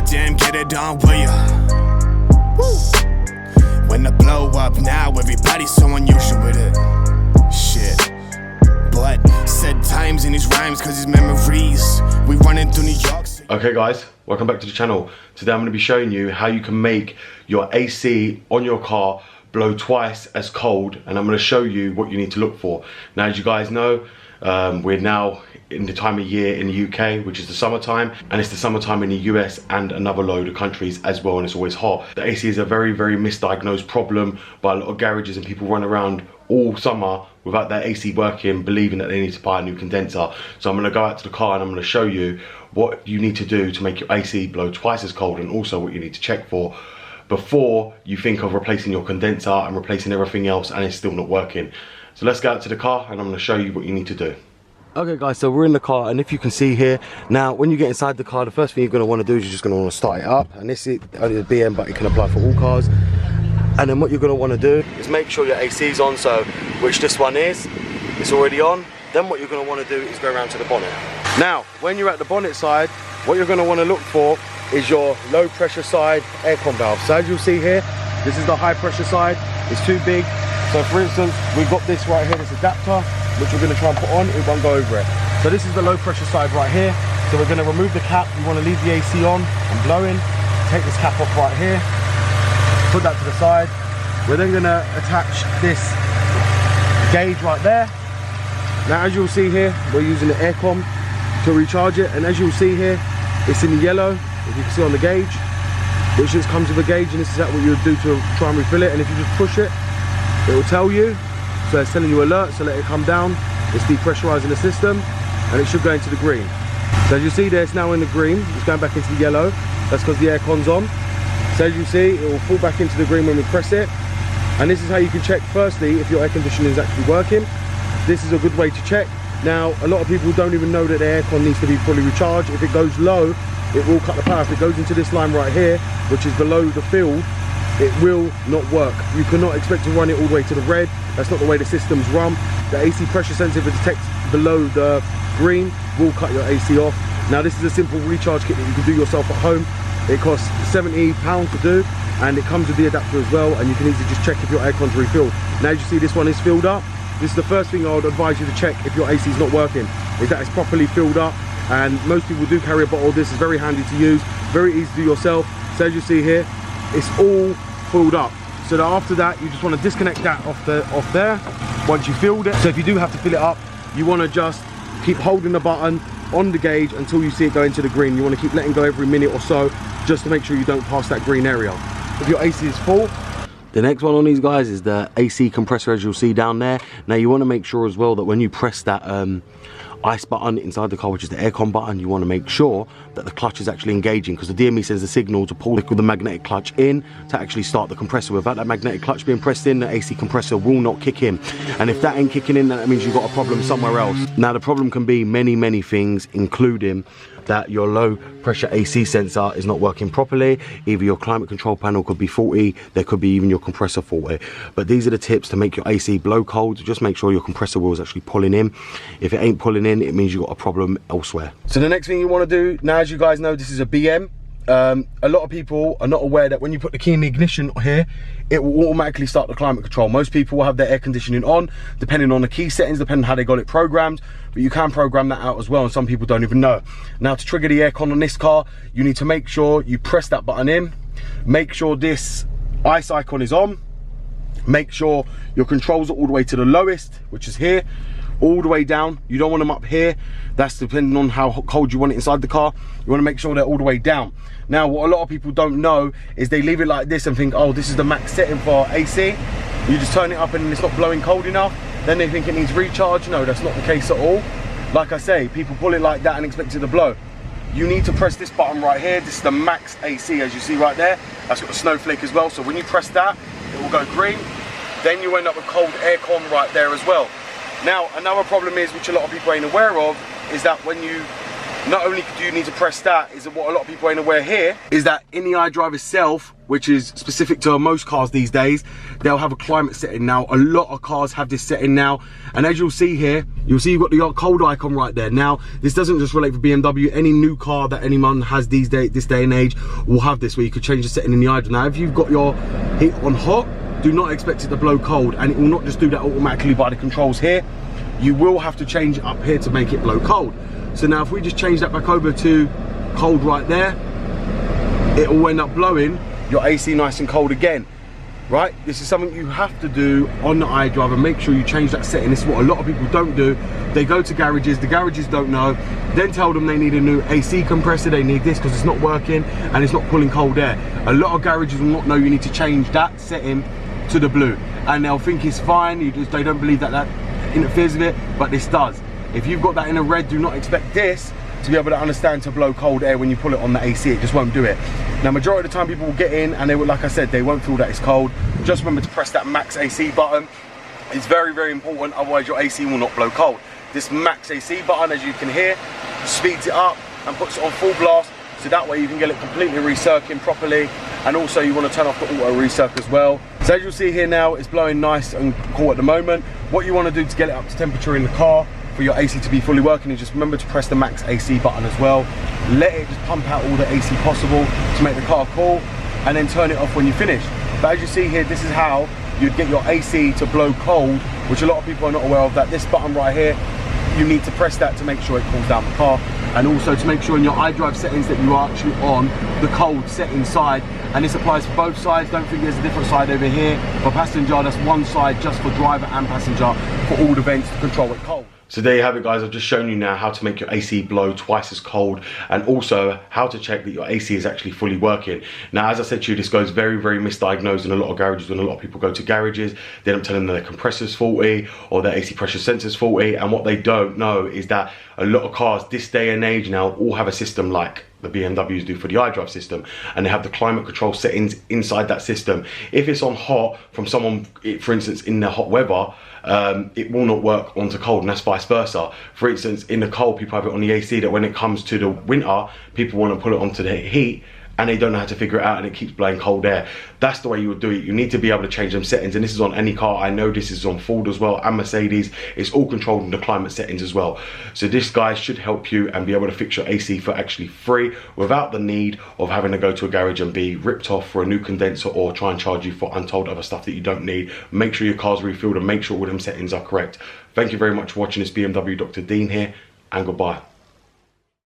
goddamn get it on, will ya? Woo. When the blow up now, everybody's so unusual with it. Shit. But said times in his rhymes, cause his memories. We running through New York City. Okay guys, welcome back to the channel. Today I'm going to be showing you how you can make your AC on your car blow twice as cold, and I'm going to show you what you need to look for. Now, as you guys know, we're now in the time of year in the UK, which is the summertime, and it's the summertime in the US and another load of countries as well, and it's always hot. The AC is a very, very misdiagnosed problem by a lot of garages, and people run around all summer without their AC working, believing that they need to buy a new condenser. So I'm going to go out to the car and I'm going to show you what you need to do to make your AC blow twice as cold, and also what you need to check for before you think of replacing your condenser and replacing everything else and it's still not working. So let's go out to the car and I'm going to show you what you need to do. Okay guys, so we're in the car, and if you can see here, now when you get inside the car, the first thing you're going to want to do is you're just going to want to start it up, and this is only the BM, but it can apply for all cars. And then what you're going to want to do is make sure your AC is on, so which this one is, it's already on. Then what you're going to want to do is go around to the bonnet. Now when you're at the bonnet side, what you're going to want to look for is your low pressure side aircon valve. So as you'll see here, this is the high pressure side. It's too big. So for instance, we've got this right here, this adapter, which we're going to try and put on, it won't go over it. So this is the low pressure side right here. So we're going to remove the cap. You want to leave the AC on and blowing. Take this cap off right here, put that to the side. We're then going to attach this gauge right there. Now as you'll see here, we're using the aircon to recharge it, and as you'll see here, it's in the yellow, if you can see on the gauge, which just comes with a gauge, and this is what you would do to try and refill it. And if you just push it, it will tell you. So it's telling you alert, so let it come down. It's depressurizing the system, and it should go into the green. So as you see there, it's now in the green. It's going back into the yellow. That's because the aircon's on. So as you see, it will fall back into the green when we press it. And this is how you can check, firstly, if your air conditioning is actually working. This is a good way to check. Now, a lot of people don't even know that the aircon needs to be fully recharged. If it goes low, it will cut the power. If it goes into this line right here, which is below the field, it will not work. You cannot expect to run it all the way to the red. That's not the way the system's run. The AC pressure sensor, if it detects below the green, will cut your AC off. Now this is a simple recharge kit that you can do yourself at home. It costs £70 to do, and it comes with the adapter as well, and you can easily just check if your aircon's refilled. Now as you see, this one is filled up. This is the first thing I would advise you to check if your AC is not working, is that it's properly filled up. And most people do carry a bottle. This is very handy to use, very easy to do yourself. So as you see here, it's all filled up. So that after that, you just want to disconnect that off there once you filled it. So if you do have to fill it up, you want to just keep holding the button on the gauge until you see it go into the green. You want to keep letting go every minute or so, just to make sure you don't pass that green area. If your AC is full. The next one on these guys is the AC compressor, as you'll see down there. Now you want to make sure as well that when you press that ice button inside the car, which is the aircon button, you want to make sure that the clutch is actually engaging, because the DME sends a signal to pull the magnetic clutch in to actually start the compressor. Without that magnetic clutch being pressed in, the AC compressor will not kick in, and if that ain't kicking in, that means you've got a problem somewhere else. Now the problem can be many things, including that your low pressure AC sensor is not working properly. Either your climate control panel could be faulty, there could be even your compressor faulty. But these are the tips to make your AC blow cold. Just make sure your compressor wheel is actually pulling in. If it ain't pulling in, it means you've got a problem elsewhere. So the next thing you want to do, now as you guys know, this is a BM. A lot of people are not aware that when you put the key in the ignition here, it will automatically start the climate control. Most people will have their air conditioning on, depending on the key settings, depending on how they got it programmed, but you can program that out as well, and some people don't even know. Now to trigger the aircon on this car, you need to make sure you press that button in, make sure this ice icon is on, make sure your controls are all the way to the lowest, which is here, all the way down. You don't want them up here. That's depending on how cold you want it inside the car. You want to make sure they're all the way down. Now what a lot of people don't know is they leave it like this and think, oh, this is the max setting for AC. You just turn it up and it's not blowing cold enough, then they think it needs recharge. No, that's not the case at all. Like I say, people pull it like that and expect it to blow. You need to press this button right here. This is the max AC, as you see right there. That's got a snowflake as well, so when you press that, it will go green. Then you end up with cold aircon right there as well. Now, another problem is, which a lot of people ain't aware of, is that when you not only do you need to press that, is that what a lot of people ain't aware here, is that in the iDrive itself, which is specific to most cars these days, they'll have a climate setting now. A lot of cars have this setting now. And as you'll see here, you'll see you've got the cold icon right there. Now, this doesn't just relate for BMW. Any new car that anyone has this day and age will have this, where you could change the setting in the iDrive. Now, if you've got your heat on hot, do not expect it to blow cold. And it will not just do that automatically by the controls here. You will have to change it up here to make it blow cold. So now if we just change that back over to cold right there, it will end up blowing your AC nice and cold again, right? This is something you have to do on the iDrive, and make sure you change that setting. This is what a lot of people don't do. They go to garages, the garages don't know, then tell them they need a new AC compressor, they need this because it's not working and it's not pulling cold air. A lot of garages will not know you need to change that setting to the blue, and they'll think it's fine. They don't believe that that interferes with it, but this does. If you've got that in a red, do not expect this to be able to understand to blow cold air when you pull it on the AC. It just won't do it. Now, majority of the time people will get in and they will, like I said, they won't feel that it's cold. Just remember to press that max AC button. It's very, very important, otherwise your AC will not blow cold. This max AC button, as you can hear, speeds it up and puts it on full blast, so that way you can get it completely recircling properly. And also you want to turn off the auto recirc as well. So as you'll see here now, it's blowing nice and cool at the moment. What you want to do to get it up to temperature in the car for your AC to be fully working is just remember to press the max AC button as well. Let it just pump out all the AC possible to make the car cool, and then turn it off when you finish. But as you see here, this is how you'd get your AC to blow cold, which a lot of people are not aware of. That this button right here, you need to press that to make sure it cools down the car, and also to make sure in your iDrive settings that you are actually on the cold setting side. And this applies for both sides. Don't think there's a different side over here. For passenger, that's one side just for driver and passenger for all the vents to control it cold. So there you have it, guys. I've just shown you now how to make your AC blow twice as cold, and also how to check that your AC is actually fully working. Now, as I said to you, this goes very, very misdiagnosed in a lot of garages. When a lot of people go to garages, they don't tell them their compressor's faulty or their AC pressure sensor's faulty, and what they don't know is that a lot of cars this day and age now all have a system like the BMW's do for the iDrive system, and they have the climate control settings inside that system. If it's on hot from someone, for instance, in the hot weather, it will not work onto cold, and that's vice versa. For instance, in the cold, people have it on the AC, that when it comes to the winter, people want to put it onto the heat, and they don't know how to figure it out, and it keeps blowing cold air. That's the way you would do it. You need to be able to change them settings, and this is on any car. I know this is on Ford as well, and Mercedes. It's all controlled in the climate settings as well. So this guy should help you and be able to fix your AC for actually free, without the need of having to go to a garage and be ripped off for a new condenser, or try and charge you for untold other stuff that you don't need. Make sure your car's refilled and make sure all them settings are correct. Thank you very much for watching this BMW Dr. Dean here, and goodbye.